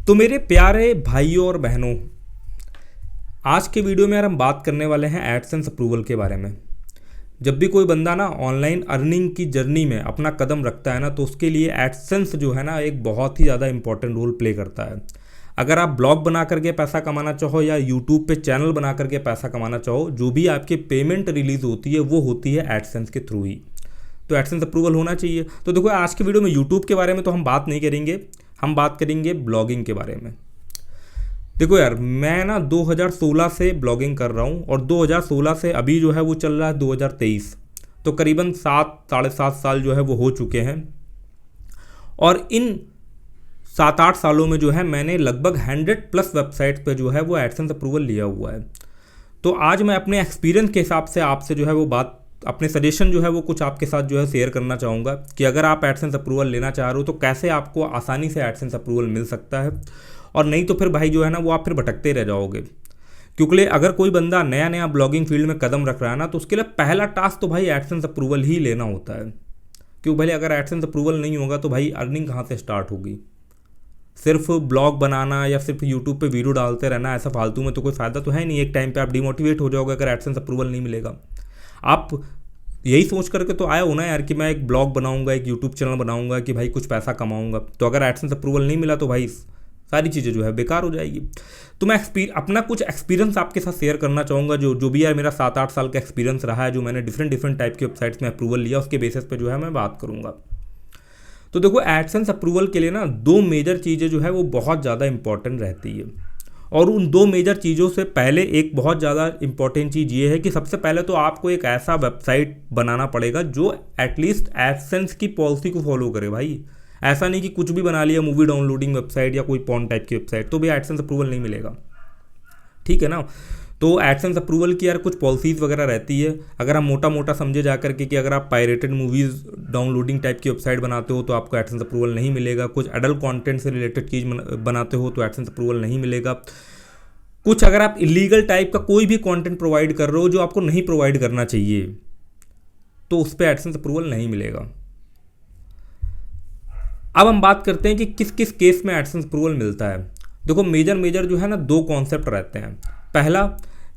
तो मेरे प्यारे भाइयों और बहनों, आज के वीडियो में यार हम बात करने वाले हैं एडसेंस अप्रूवल के बारे में। जब भी कोई बंदा ना ऑनलाइन अर्निंग की जर्नी में अपना कदम रखता है ना, तो उसके लिए एडसेंस जो है ना एक बहुत ही ज़्यादा इंपॉर्टेंट रोल प्ले करता है। अगर आप ब्लॉग बना करके पैसा कमाना चाहो या यूट्यूब पे चैनल बना करके पैसा कमाना चाहो, जो भी आपकी पेमेंट रिलीज़ होती है वो होती है एडसेंस के थ्रू ही। तो एडसेंस अप्रूवल होना चाहिए। तो देखो, आज के वीडियो में यूट्यूब के बारे में तो हम बात नहीं करेंगे, हम बात करेंगे ब्लॉगिंग के बारे में। देखो यार, मैं ना 2016 से ब्लॉगिंग कर रहा हूँ और 2016 से अभी जो है वो चल रहा है 2023, तो करीबन 7-7.5 साल जो है वो हो चुके हैं। और इन 7-8 सालों में जो है मैंने लगभग 100+ वेबसाइट पे जो है वो एडसेंस अप्रूवल लिया हुआ है। तो आज मैं अपने एक्सपीरियंस के हिसाब से आपसे जो है वो बात, अपने सजेशन जो है वो कुछ आपके साथ जो है शेयर करना चाहूँगा कि अगर आप एडसेंस अप्रूवल लेना चाह रहे हो तो कैसे आपको आसानी से एडसेंस अप्रूवल मिल सकता है, और नहीं तो फिर भाई जो है ना वो आप फिर भटकते रह जाओगे। क्योंकि अगर कोई बंदा नया नया ब्लॉगिंग फील्ड में कदम रख रहा है ना, तो उसके लिए पहला टास्क तो भाई एडसेंस अप्रूवल ही लेना होता है। क्यों भाई, अगर एडसेंस अप्रूवल नहीं होगा तो भाई अर्निंग कहाँ से स्टार्ट होगी। सिर्फ ब्लॉग बनाना या सिर्फ यूट्यूब पे वीडियो डालते रहना, ऐसा फालतू में तो कोई फ़ायदा तो है नहीं। एक टाइम पे आप डिमोटिवेट हो जाओगे अगर एडसेंस अप्रूवल नहीं मिलेगा। आप यही सोच करके तो आया हो ना यार कि मैं एक ब्लॉग बनाऊंगा, एक यूट्यूब चैनल बनाऊंगा कि भाई कुछ पैसा कमाऊंगा। तो अगर एडसेंस अप्रूवल नहीं मिला तो भाई सारी चीज़ें जो है बेकार हो जाएगी। तो मैं अपना कुछ एक्सपीरियंस आपके साथ शेयर करना चाहूँगा, जो भी यार मेरा 7-8 साल का एक्सपीरियंस रहा है, जो मैंने डिफरेंट टाइप की वेबसाइट्स में अप्रूवल लिया, उसके बेसिस पे जो है मैं बात करूँगा। तो देखो, एडसेंस अप्रूवल के लिए ना 2 मेजर चीज़ें जो है वो बहुत ज़्यादा इंपॉर्टेंट रहती है। और उन 2 मेजर चीज़ों से पहले एक बहुत ज़्यादा इंपॉर्टेंट चीज़ ये है कि सबसे पहले तो आपको एक ऐसा वेबसाइट बनाना पड़ेगा जो एटलीस्ट एडसेंस की पॉलिसी को फॉलो करे। भाई ऐसा नहीं कि कुछ भी बना लिया, मूवी डाउनलोडिंग वेबसाइट या कोई पॉर्न टाइप की वेबसाइट, तो भी एडसेंस अप्रूवल नहीं मिलेगा। ठीक है ना। तो एडसेंस अप्रूवल की यार कुछ पॉलिसीज़ वगैरह रहती है। अगर हम मोटा मोटा समझे जा करके कि अगर आप पायरेटेड मूवीज़ डाउनलोडिंग टाइप की वेबसाइट बनाते हो तो आपको एडसेंस अप्रूवल नहीं मिलेगा। कुछ एडल्ट कंटेंट से रिलेटेड चीज़ बनाते हो तो एडसेंस अप्रूवल नहीं मिलेगा। कुछ अगर आप इलीगल टाइप का कोई भी कंटेंट प्रोवाइड कर रहे हो जो आपको नहीं प्रोवाइड करना चाहिए, तो उस पर एडसेंस अप्रूवल नहीं मिलेगा। अब हम बात करते हैं कि किस किस केस में एडसेंस अप्रूवल मिलता है। देखो, मेजर जो है ना 2 कॉन्सेप्ट रहते हैं। पहला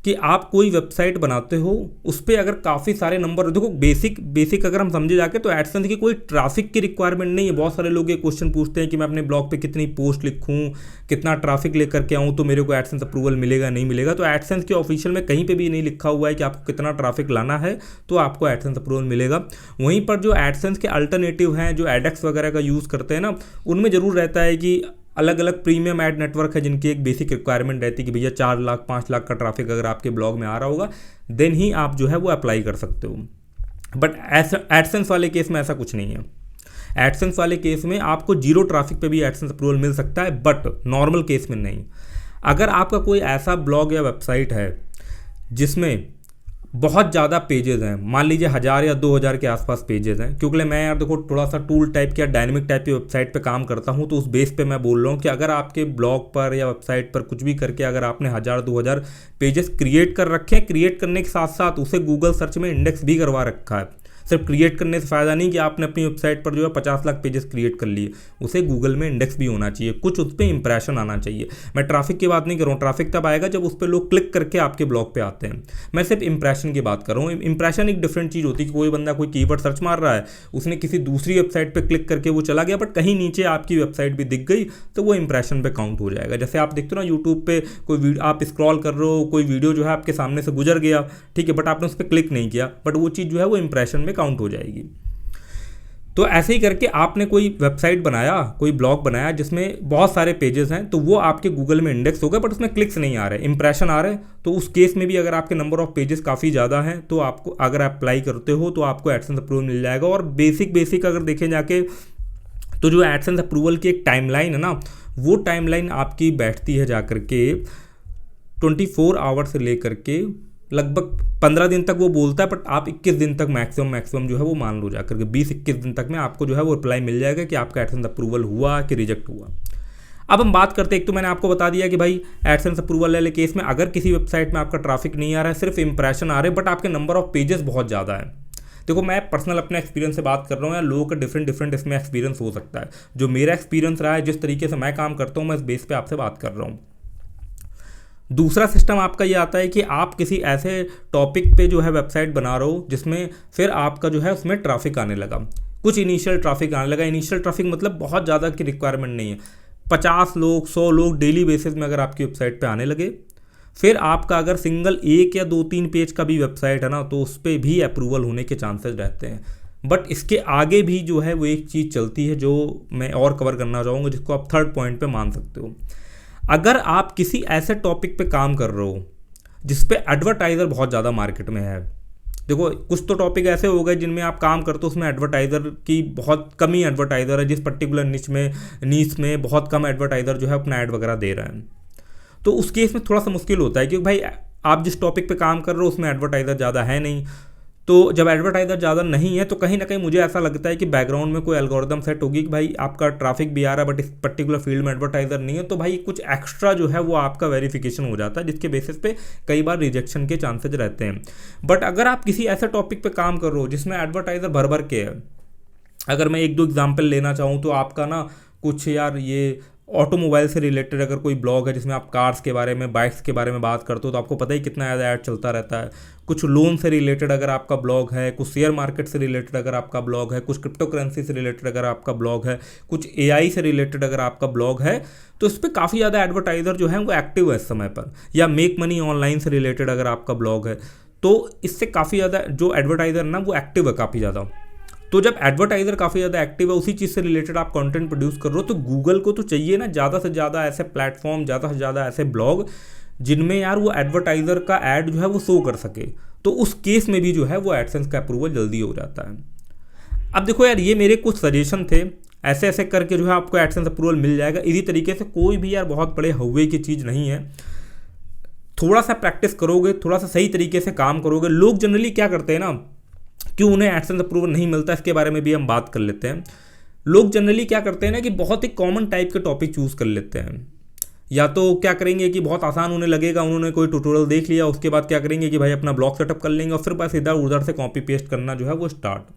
कि आप कोई वेबसाइट बनाते हो, उस पर अगर काफ़ी सारे नंबर, देखो बेसिक अगर हम समझे जाके तो एडसेंस की कोई ट्रैफिक की रिक्वायरमेंट नहीं है। बहुत सारे लोग ये क्वेश्चन पूछते हैं कि मैं अपने ब्लॉग पे कितनी पोस्ट लिखूं, कितना ट्रैफिक लेकर के आऊँ तो मेरे को एडसेंस अप्रूवल मिलेगा नहीं मिलेगा। तो एडसेंस के ऑफिशियल में कहीं पे भी नहीं लिखा हुआ है कि आपको कितना ट्रैफिक लाना है तो आपको एडसेंस अप्रूवल मिलेगा। वहीं पर जो एडसेंस के अल्टरनेटिव हैं, जो एडेक्स वगैरह का यूज़ करते हैं ना, उनमें ज़रूर रहता है कि अलग अलग प्रीमियम एड नेटवर्क है जिनकी एक बेसिक रिक्वायरमेंट रहती है कि भैया 4 लाख 5 लाख का ट्रैफिक अगर आपके ब्लॉग में आ रहा होगा देन ही आप जो है वो अप्लाई कर सकते हो। बट एडसेंस वाले केस में ऐसा कुछ नहीं है। एडसेंस वाले केस में आपको 0 ट्रैफिक पे भी एडसेंस अप्रूवल मिल सकता है, बट नॉर्मल केस में नहीं। अगर आपका कोई ऐसा ब्लॉग या वेबसाइट है जिसमें बहुत ज़्यादा पेजेस हैं, मान लीजिए 1000 या 2000 के आसपास पेजेस हैं, क्योंकि मैं यार देखो थोड़ा सा टूल टाइप की या डायनेमिक टाइप की वेबसाइट पे काम करता हूँ, तो उस बेस पे मैं बोल रहा हूँ कि अगर आपके ब्लॉग पर या वेबसाइट पर कुछ भी करके अगर आपने 1000-2000 पेजेस क्रिएट कर रखे हैं, क्रिएट करने के साथ साथ उसे गूगल सर्च में इंडेक्स भी करवा रखा है। सिर्फ क्रिएट करने से फ़ायदा नहीं कि आपने अपनी वेबसाइट पर जो है 50 लाख पेजेस क्रिएट कर लिए, उसे गूगल में इंडेक्स भी होना चाहिए, कुछ उस पर इंप्रेशन आना चाहिए। मैं ट्रैफिक की बात नहीं कर रहा हूँ, ट्रैफिक तब आएगा जब उस पर लोग क्लिक करके आपके ब्लॉग पे आते हैं। मैं सिर्फ इंप्रेशन की बात कर रहा हूँ। इंप्रेशन एक डिफरेंट चीज़ होती है कि कोई बंदा कोई कीवर्ड सर्च मार रहा है, उसने किसी दूसरी वेबसाइट पर क्लिक करके वो चला गया, बट कहीं नीचे आपकी वेबसाइट भी दिख गई तो वो इंप्रेशन पे काउंट हो जाएगा। जैसे आप देखते हो ना यूट्यूब पे कोई आप स्क्रॉल कर रहे हो, कोई वीडियो जो है आपके सामने से गुजर गया, ठीक है, बट आपने उस पर क्लिक नहीं किया, बट वो चीज़ जो है वो इंप्रेशन में काउंट हो जाएगी। तो ऐसे ही करके आपने कोई वेबसाइट बनाया, कोई ब्लॉग बनाया जिसमें बहुत सारे पेजेस हैं, तो वो आपके गूगल में इंडेक्स हो गए, बट उसमें क्लिक्स नहीं आ रहे, इंप्रेशन आ रहे हैं। तो उस केस में भी अगर आपके नंबर ऑफ पेजेस काफ़ी ज़्यादा हैं तो आपको, अगर आप अप्लाई करते हो तो आपको एडसेंस अप्रूवल मिल जाएगा। और बेसिक अगर देखें जाके तो जो एडसेंस अप्रूवल की एक टाइमलाइन है ना, वो टाइमलाइन आपकी बैठती है जा करके 24 आवर से लेकर के लगभग 15 दिन तक वो बोलता है, बट आप 21 दिन तक मैक्सिमम जो है वो मान लो जाकर के 20-21 दिन तक में आपको जो है वो रिप्लाई मिल जाएगा कि आपका एडसेंस अप्रूवल हुआ कि रिजेक्ट हुआ। अब हम बात करते हैं, एक तो मैंने आपको बता दिया कि भाई एडसेंस अप्रूवल वाले केस में अगर किसी वेबसाइट में आपका ट्रैफिक नहीं आ रहा है, सिर्फ इंप्रेशन आ रहे हैं, बट आपके नंबर ऑफ पेजेस बहुत ज़्यादा है, देखो मैं पर्सनल अपने एक्सपीरियंस से बात कर रहा हूँ, या लोगों का डिफरेंट इसमें एक्सपीरियंस हो सकता है। जो मेरा एक्सपीरियंस रहा है, जिस तरीके से मैं काम करता हूँ, मैं इस बेस पे आपसे बात कर रहा हूँ। दूसरा सिस्टम आपका ये आता है कि आप किसी ऐसे टॉपिक पे जो है वेबसाइट बना रहे हो जिसमें फिर आपका जो है उसमें ट्रैफिक आने लगा, कुछ इनिशियल ट्रैफिक आने लगा। इनिशियल ट्रैफिक मतलब बहुत ज़्यादा की रिक्वायरमेंट नहीं है, 50 लोग 100 लोग डेली बेसिस में अगर आपकी वेबसाइट पे आने लगे, फिर आपका अगर सिंगल 1 या 2-3 पेज का भी वेबसाइट है ना, तो उस पर भी अप्रूवल होने के चांसेस रहते हैं। बट इसके आगे भी जो है वो एक चीज़ चलती है जो मैं और कवर करना चाहूँगा, जिसको आप थर्ड पॉइंट पे मान सकते हो। अगर आप किसी ऐसे टॉपिक पे काम कर रहे हो जिस पे एडवर्टाइज़र बहुत ज़्यादा मार्केट में है, देखो कुछ तो टॉपिक ऐसे हो गए जिनमें आप काम करते हो उसमें एडवर्टाइज़र की बहुत कम ही एडवर्टाइज़र है, जिस पर्टिकुलर नीच में बहुत कम एडवर्टाइज़र जो है अपना ऐड वगैरह दे रहे हैं। तो उस केस में थोड़ा सा मुश्किल होता है, क्योंकि भाई आप जिस टॉपिक पे काम कर रहे हो उसमें एडवर्टाइज़र ज़्यादा है नहीं। तो जब एडवर्टाइज़र ज़्यादा नहीं है तो कहीं ना कहीं मुझे ऐसा लगता है कि बैकग्राउंड में कोई एल्गोरिदम सेट होगी कि भाई आपका ट्रैफिक भी आ रहा है बट इस पर्टिकुलर फील्ड में एडवर्टाइज़र नहीं है, तो भाई कुछ एक्स्ट्रा जो है वो आपका वेरिफिकेशन हो जाता है, जिसके बेसिस पे कई बार रिजेक्शन के चांसेज रहते हैं। बट अगर आप किसी ऐसे टॉपिक पे काम कर रहे हो जिसमें एडवर्टाइज़र भर भर के है, अगर मैं 1-2 एग्जाम्पल लेना चाहूँ तो आपका ना कुछ यार ये ऑटोमोबाइल से रिलेटेड अगर कोई ब्लॉग है जिसमें आप कार्स के बारे में, बाइक्स के बारे में बात करते हो, तो आपको पता ही कितना ज़्यादा ऐड चलता रहता है। कुछ लोन से रिलेटेड अगर आपका ब्लॉग है, कुछ शेयर मार्केट से रिलेटेड अगर आपका ब्लॉग है, कुछ क्रिप्टो करेंसी से रिलेटेड अगर आपका ब्लॉग है, कुछ एआई से रिलेटेड अगर आपका ब्लॉग है, तो इस पर काफ़ी ज़्यादा एडवर्टाइज़र जो है वो एक्टिव है इस समय पर। या मेक मनी ऑनलाइन से रिलेटेड अगर आपका ब्लॉग है, तो इससे काफ़ी ज़्यादा जो एडवर्टाइज़र ना वो एक्टिव है काफ़ी ज़्यादा। तो जब एडवर्टाइज़र काफ़ी ज़्यादा एक्टिव है, उसी चीज़ से रिलेटेड आप कंटेंट प्रोड्यूस कर रहे हो, तो गूगल को तो चाहिए ना ज़्यादा से ज़्यादा ऐसे प्लेटफॉर्म, ज़्यादा से ज़्यादा ऐसे ब्लॉग जिनमें यार वो एडवर्टाइज़र का ऐड जो है वो शो कर सके। तो उस केस में भी जो है वो एडसेंस का अप्रूवल जल्दी हो जाता है। अब देखो यार, ये मेरे कुछ सजेशन थे, ऐसे ऐसे करके जो है आपको एडसेंस अप्रूवल मिल जाएगा। इसी तरीके से कोई भी यार बहुत बड़े हवे की चीज़ नहीं है, थोड़ा सा प्रैक्टिस करोगे, थोड़ा सा सही तरीके से काम करोगे। लोग जनरली क्या करते हैं ना, क्यों उन्हें एडसेंस अप्रूवल नहीं मिलता, इसके बारे में भी हम बात कर लेते हैं। लोग जनरली क्या करते हैं ना कि बहुत ही कॉमन टाइप के टॉपिक चूज़ कर लेते हैं। या तो क्या करेंगे कि बहुत आसान उन्हें लगेगा, उन्होंने कोई ट्यूटोरियल देख लिया, उसके बाद क्या करेंगे कि भाई अपना ब्लॉग सेटअप कर लेंगे और फिर बस इधर उधर से कॉपी पेस्ट करना जो है वो स्टार्ट।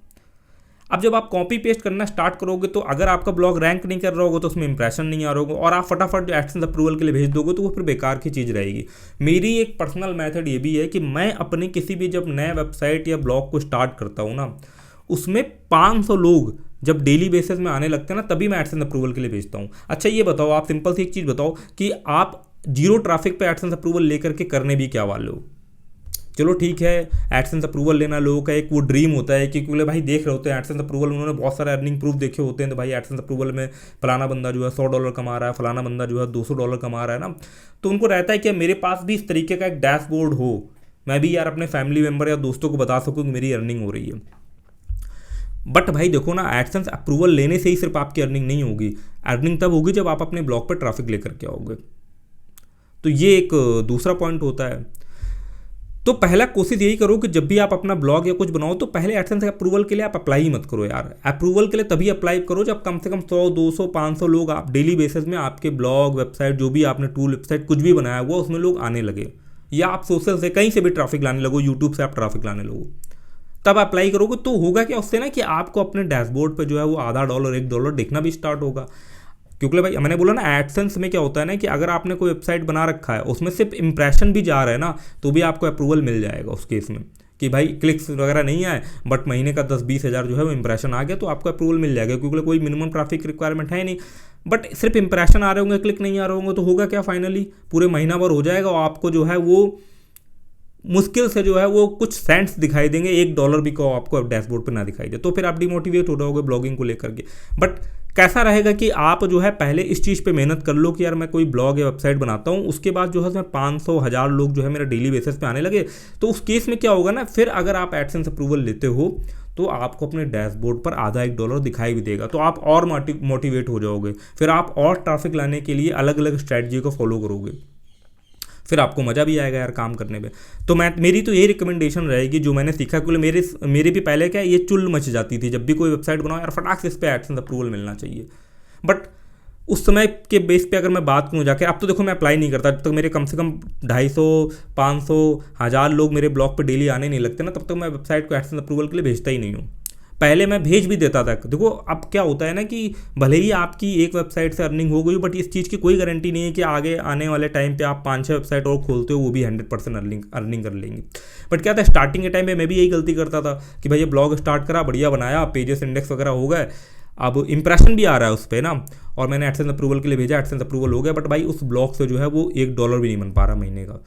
अब जब आप कॉपी पेस्ट करना स्टार्ट करोगे तो अगर आपका ब्लॉग रैंक नहीं कर रहा होगा तो उसमें इंप्रेशन नहीं आ रहा होगा, और आप फटाफट जो एडसेंस अप्रूवल के लिए भेज दोगे तो वो फिर बेकार की चीज़ रहेगी। मेरी एक पर्सनल मेथड ये भी है कि मैं अपने किसी भी जब नए वेबसाइट या ब्लॉग को स्टार्ट करता हूँ ना, उसमें 500 लोग जब डेली बेसिस में आने लगते हैं ना, तभी मैं एडसेंस अप्रूवल के लिए भेजता हूँ। अच्छा ये बताओ, आप सिंपल सी एक चीज़ बताओ कि आप जीरो ट्रैफिक पे एडसेंस अप्रूवल लेकर के करने भी क्या वाले हो। चलो ठीक है, एडसेंस अप्रूवल लेना लोगों का एक वो ड्रीम होता है कि क्योंकि भाई देख रहे होते हैं एडसेंस अप्रूवल, उन्होंने बहुत सारे अर्निंग प्रूफ देखे होते हैं, तो भाई एडसेंस अप्रूवल में फलाना बंदा जो है $100 कमा रहा है, फलाना बंदा जो है $200 कमा रहा है ना, तो उनको रहता है कि मेरे पास भी इस तरीके का एक डैशबोर्ड हो, मैं भी यार अपने फैमिली मेम्बर या दोस्तों को बता सकूँ कि मेरी अर्निंग हो रही है। बट भाई देखो ना, एडसेंस अप्रूवल लेने से ही सिर्फ आपकी अर्निंग नहीं होगी, अर्निंग तब होगी जब आप अपने ब्लॉग पर ट्रैफिक लेकर के आओगे। तो ये एक दूसरा पॉइंट होता है। तो पहला कोशिश यही करो कि जब भी आप अपना ब्लॉग या कुछ बनाओ तो पहले एडसेंस अप्रूवल के लिए आप अप्लाई ही मत करो यार। अप्रूवल के लिए तभी अप्लाई करो जब कम से कम 100, 200, 500 लोग आप डेली बेसिस में आपके ब्लॉग, वेबसाइट, जो भी आपने टूल, वेबसाइट कुछ भी बनाया हुआ उसमें लोग आने लगे, या आप सोशल से कहीं से भी ट्रैफिक लाने लगो, यूट्यूब से आप ट्रैफिक लाने लगो, तब अप्लाई करोगे। तो होगा क्या उससे ना कि आपको अपने डैशबोर्ड पे जो है वो आधा $1, $1 दिखना भी स्टार्ट होगा। क्योंकि भाई मैंने बोला ना, एडसेंस में क्या होता है ना कि अगर आपने कोई वेबसाइट बना रखा है, उसमें सिर्फ इंप्रेशन भी जा रहा है ना, तो भी आपको अप्रूवल मिल जाएगा उस केस में, कि भाई क्लिक्स वगैरह नहीं आए बट महीने का 10-20 हज़ार जो है वो इंप्रेशन आ गया, तो आपको अप्रूवल मिल जाएगा, क्योंकि कोई मिनिमम ट्रैफिक रिक्वायरमेंट है नहीं। बट सिर्फ इंप्रेशन आ रहे होंगे, क्लिक नहीं आ रहे होंगे, तो होगा क्या, फाइनली पूरे महीना भर हो जाएगा और आपको जो है वो मुश्किल से जो है वो कुछ सेंट्स दिखाई देंगे, $1 भी को आपको डैशबोर्ड पर ना दिखाई दे, तो फिर आप डिमोटिवेट हो जाओगे ब्लॉगिंग को लेकर के। बट कैसा रहेगा कि आप जो है पहले इस चीज़ पे मेहनत कर लो कि यार मैं कोई ब्लॉग या वेबसाइट बनाता हूँ, उसके बाद जो है उसमें 500, 1000 लोग जो है मेरा डेली बेसिस पे आने लगे, तो उस केस में क्या होगा ना, फिर अगर आप एडसेंस अप्रूवल लेते हो तो आपको अपने डैशबोर्ड पर आधा $1 दिखाई भी देगा, तो आप और मोटिवेट हो जाओगे, फिर आप और ट्रैफिक लाने के लिए अलग अलग स्ट्रैटेजी को फॉलो करोगे, फिर आपको मज़ा भी आएगा यार काम करने में। तो मेरी तो यही रिकमेंडेशन रहेगी जो मैंने सीखा, क्योंकि मेरे भी पहले क्या ये चुल मच जाती थी, जब भी कोई वेबसाइट बनाओ यार फटाक से इस पर एडसेंस अप्रूवल मिलना चाहिए। बट उस समय के बेस पे अगर मैं बात करूँ जाके, अब तो देखो मैं अप्लाई नहीं करता, जब तक मेरे कम से कम 250, 500, 1000 लोग मेरे ब्लॉग पे डेली आने नहीं लगते ना, तब तक मैं वेबसाइट को एडसेंस अप्रूवल के लिए भेजता ही नहीं हूँ। पहले मैं भेज भी देता था। देखो अब क्या होता है ना कि भले ही आपकी एक वेबसाइट से अर्निंग हो गई, बट इस चीज़ की कोई गारंटी नहीं है कि आगे आने वाले टाइम पे आप 5-6 वेबसाइट और खोलते हो वो भी 100% अर्निंग कर लेंगे। बट क्या था, स्टार्टिंग के टाइम पे मैं भी यही गलती करता था कि भाई ये ब्लॉग स्टार्ट करा, बढ़िया बनाया, पेजेस इंडेक्स वगैरह हो गए, अब इंप्रेशन भी आ रहा है उस पर ना, और मैंने एडसेंस अप्रूवल के लिए भेजा, एडसेंस अप्रूवल हो गया, बट भाई उस ब्लॉग से जो है वो $1 भी नहीं बन पा रहा महीने का।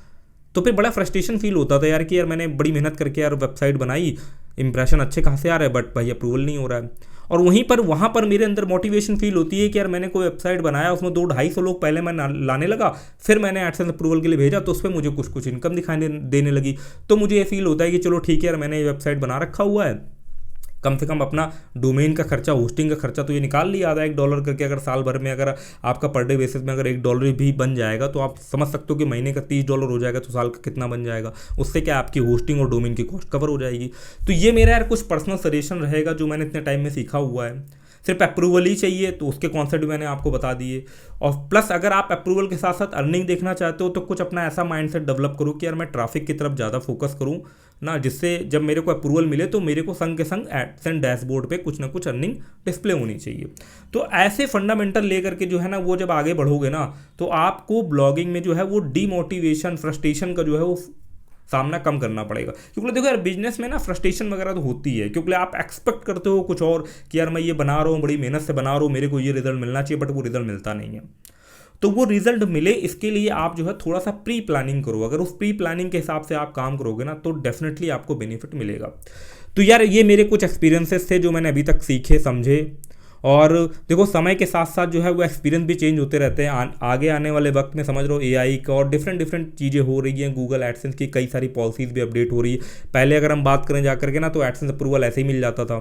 तो फिर बड़ा फ्रस्ट्रेशन फील होता था यार कि यार मैंने बड़ी मेहनत करके यार वेबसाइट बनाई, इंप्रेशन अच्छे खासे आ रहे हैं, बट भाई अप्रूवल नहीं हो रहा है। और वहाँ पर मेरे अंदर मोटिवेशन फील होती है कि यार मैंने कोई वेबसाइट बनाया, उसमें 200-250 लोग पहले मैं लाने लगा, फिर मैंने एडसेंस अप्रूवल के लिए भेजा, तो उस पर मुझे कुछ इनकम दिखाई देने लगी। तो मुझे ये फील होता है कि चलो ठीक है यार, मैंने ये वेबसाइट बना रखा हुआ है, कम से कम अपना डोमेन का खर्चा, होस्टिंग का खर्चा तो ये निकाल लिया आधा $1 करके। अगर साल भर में अगर आपका पर डे बेसिस में अगर $1 भी बन जाएगा तो आप समझ सकते हो कि महीने का $30 हो जाएगा, तो साल का कितना बन जाएगा। उससे क्या आपकी होस्टिंग और डोमेन की कॉस्ट कवर हो जाएगी। तो ये मेरा यार कुछ पर्सनल सजेशन रहेगा जो मैंने इतने टाइम में सीखा हुआ है। सिर्फ अप्रूवल ही चाहिए, तो उसके कॉन्सेप्ट मैंने आपको बता दिए। और प्लस अगर आप अप्रूवल के साथ साथ अर्निंग देखना चाहते हो तो कुछ अपना ऐसा माइंडसेट डेवलप करो कि यार मैं ट्रैफिक की तरफ ज़्यादा फोकस करूँ ना, जिससे जब मेरे को अप्रूवल मिले तो मेरे को संग के संग एडसेंस डैशबोर्ड पे कुछ ना कुछ अर्निंग डिस्प्ले होनी चाहिए। तो ऐसे फंडामेंटल लेकर के जो है ना, वो जब आगे बढ़ोगे ना, तो आपको ब्लॉगिंग में जो है वो डीमोटिवेशन, फ्रस्ट्रेशन का जो है वो सामना कम करना पड़ेगा। क्योंकि देखो यार बिजनेस में ना फ्रस्ट्रेशन वगैरह तो होती है, क्योंकि आप एक्सपेक्ट करते हो कुछ और कि यार मैं ये बना रहा हूँ, बड़ी मेहनत से बना रहा हूँ, मेरे को ये रिजल्ट मिलना चाहिए, बट वो रिजल्ट मिलता नहीं है। तो वो रिजल्ट मिले इसके लिए आप जो है थोड़ा सा प्री प्लानिंग करो। अगर उस प्री प्लानिंग के हिसाब से आप काम करोगे ना, तो डेफिनेटली आपको बेनिफिट मिलेगा। तो यार ये मेरे कुछ एक्सपीरियंसेस थे जो मैंने अभी तक सीखे समझे। और देखो समय के साथ साथ जो है वो एक्सपीरियंस भी चेंज होते रहते हैं। आगे आने वाले वक्त में समझ लो एआई का और डिफरेंट चीज़ें हो रही हैं, गूगल एडसेंस की कई सारी पॉलिसीज़ भी अपडेट हो रही है। पहले अगर हम बात करें जाकर के ना, तो एडसेंस अप्रूवल ऐसे ही मिल जाता था,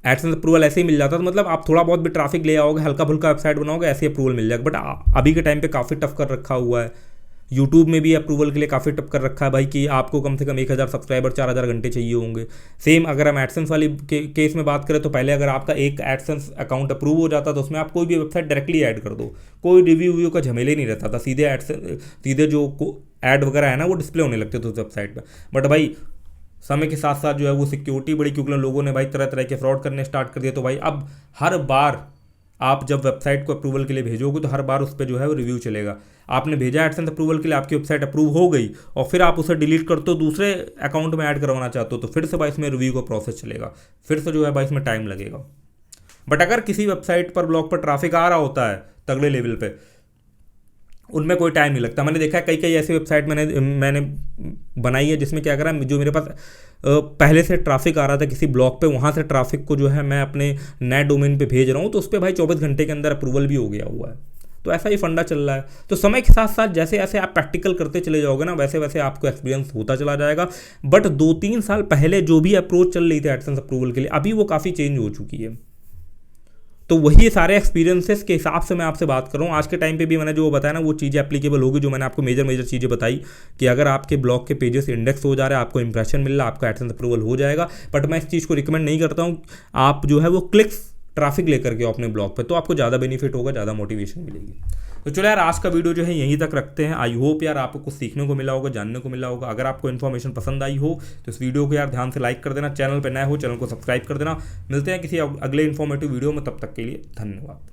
एडसेंस अप्रूवल ऐसे ही मिल जाता था, मतलब आप थोड़ा बहुत भी ट्रैफिक ले आओगे, हल्का फुल्का वेबसाइट बनाओगे, ऐसे ही अप्रूवल मिल जाएगा। बट अभी के टाइम पे काफ़ी टफ कर रखा हुआ है। यूट्यूब में भी अप्रूवल के लिए काफ़ी टफ कर रखा है भाई कि आपको कम से कम 1000 सब्सक्राइबर, 4000 घंटे चाहिए होंगे। सेम अगर हम एडसेंस वाली केस में बात करें, तो पहले अगर आपका एक एडसेंस अकाउंट अप्रूव हो जाता तो उसमें आप कोई भी वेबसाइट डायरेक्टली ऐड कर दो, कोई रिव्यू का झमेले नहीं रहता था, सीधे जो ऐड वगैरह है ना वो डिस्प्ले होने लगते थे उस वेबसाइट पर। बट भाई समय के साथ साथ जो है वो सिक्योरिटी बढ़ी, क्योंकि लोगों ने भाई तरह तरह के फ्रॉड करने स्टार्ट कर दिए। तो भाई अब हर बार आप जब वेबसाइट को अप्रूवल के लिए भेजोगे तो हर बार उस पर जो है वो रिव्यू चलेगा। आपने भेजा एडसेंस अप्रूवल के लिए, आपकी वेबसाइट अप्रूव हो गई और फिर आप उसे डिलीट करते हो, दूसरे अकाउंट में ऐड करवाना चाहते हो, तो फिर से भाई इसमें रिव्यू का प्रोसेस चलेगा, फिर से जो है भाई इसमें टाइम लगेगा। बट अगर किसी वेबसाइट पर ब्लॉग पर ट्रैफिक आ रहा होता है तगड़े लेवल पे, उनमें कोई टाइम नहीं लगता। मैंने देखा है कई ऐसी वेबसाइट मैंने बनाई है जिसमें क्या करा, जो मेरे पास पहले से ट्रैफिक आ रहा था किसी ब्लॉग पे, वहाँ से ट्रैफिक को जो है मैं अपने नए डोमेन पे भेज रहा हूँ, तो उस पर भाई 24 घंटे के अंदर अप्रूवल भी हो गया हुआ है। तो ऐसा ही फंडा चल रहा है। तो समय के साथ साथ जैसे जैसे आप प्रैक्टिकल करते चले जाओगे ना, वैसे वैसे आपको एक्सपीरियंस होता चला जाएगा। बट 2-3 साल पहले जो भी अप्रोच चल रही थी एडसेंस अप्रूवल के लिए, अभी वो काफ़ी चेंज हो चुकी है। तो वही सारे एक्सपीरियंसेस के हिसाब से मैं आपसे बात कर रहा हूँ। आज के टाइम पे भी मैंने जो बताया ना, वो चीज़ें एप्लीकेबल होगी, जो मैंने आपको मेजर चीज़ें बताई कि अगर आपके ब्लॉग के पेजेस इंडेक्स हो जा रहे हैं, आपको इंप्रेशन मिल रहा है, आपका एडसेंस अप्रूवल हो जाएगा। बट मैं इस चीज़ को रिकमेंड नहीं करता हूँ। आप जो है वो क्लिक्स ट्रैफिक लेकर के अपने ब्लॉग पर, तो आपको ज़्यादा बेनिफिट होगा, ज़्यादा मोटिवेशन मिलेगी। तो चलो यार, आज का वीडियो जो है यहीं तक रखते हैं। आई होप यार आपको कुछ सीखने को मिला होगा, जानने को मिला होगा। अगर आपको इन्फॉर्मेशन पसंद आई हो तो इस वीडियो को यार ध्यान से लाइक कर देना, चैनल पर नए हो चैनल को सब्सक्राइब कर देना। मिलते हैं किसी अगले इन्फॉर्मेटिव वीडियो में, तब तक के लिए धन्यवाद।